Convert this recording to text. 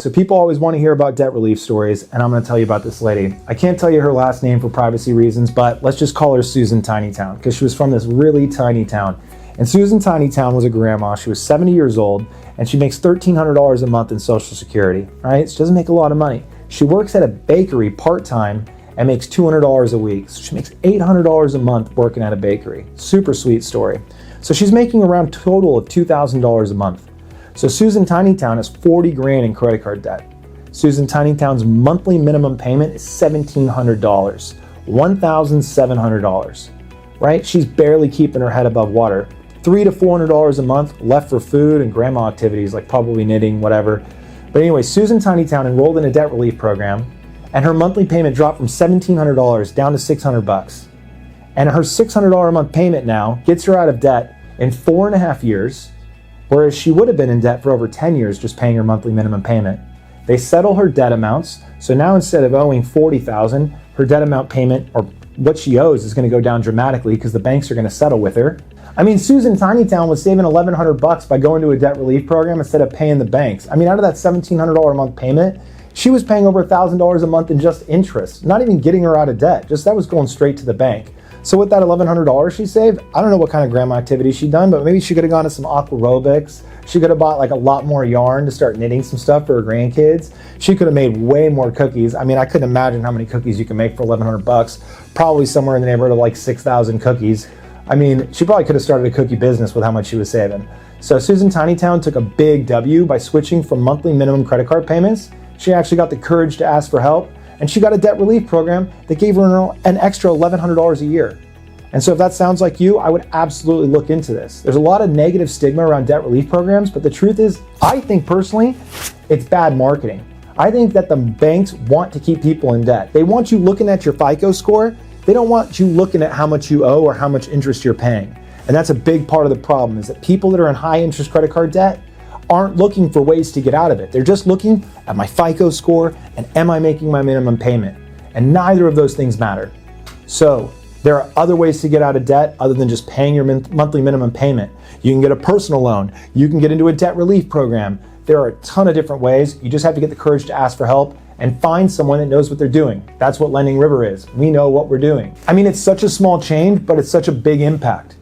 So people always want to hear about debt relief stories, and I'm going to tell you about this lady. I can't tell you her last name for privacy reasons, but let's just call her Susan Tinytown, because she was from this really tiny town. And Susan Tinytown was a grandma. She was 70 years old, and she makes $1,300 a month in Social Security, right? She doesn't make a lot of money. She works at a bakery part-time and makes $200 a week. So she makes $800 a month working at a bakery. Super sweet story. So she's making around a total of $2,000 a month. So Susan Tinytown has 40 grand in credit card debt. Susan Tinytown's monthly minimum payment is $1,700, $1,700, right? She's barely keeping her head above water. $300 to $400 a month left for food and grandma activities like probably knitting, whatever. But anyway, Susan Tinytown enrolled in a debt relief program, and her monthly payment dropped from $1,700 down to $600. And her $600 a month payment now gets her out of debt in 4.5 years, whereas she would have been in debt for over 10 years just paying her monthly minimum payment. They settle her debt amounts, so now instead of owing $40,000, her debt amount payment, or what she owes, is going to go down dramatically because the banks are going to settle with her. I mean, Susan Tinytown was saving $1,100 by going to a debt relief program instead of paying the banks. I mean, out of that $1,700 a month payment, she was paying over $1,000 a month in just interest, not even getting her out of debt. Just that was going straight to the bank. So with that $1,100 she saved, I don't know what kind of grandma activity she'd done, but maybe she could have gone to some aqua aerobics. She could have bought like a lot more yarn to start knitting some stuff for her grandkids. She could have made way more cookies. I mean, I couldn't imagine how many cookies you can make for $1,100. Probably somewhere in the neighborhood of like 6,000 cookies. I mean, she probably could have started a cookie business with how much she was saving. So Susan Tinytown took a big W by switching from monthly minimum credit card payments. She actually got the courage to ask for help, and she got a debt relief program that gave her an extra $1,100 a year. And so if that sounds like you, I would absolutely look into this. There's a lot of negative stigma around debt relief programs, but the truth is, I think personally, it's bad marketing. I think that the banks want to keep people in debt. They want you looking at your FICO score. They don't want you looking at how much you owe or how much interest you're paying. And that's a big part of the problem, is that people that are in high interest credit card debt aren't looking for ways to get out of it. They're just looking at my FICO score and am I making my minimum payment? And neither of those things matter. So there are other ways to get out of debt other than just paying your monthly minimum payment. You can get a personal loan. You can get into a debt relief program. There are a ton of different ways. You just have to get the courage to ask for help and find someone that knows what they're doing. That's what Lending River is. We know what we're doing. I mean, it's such a small change, but it's such a big impact.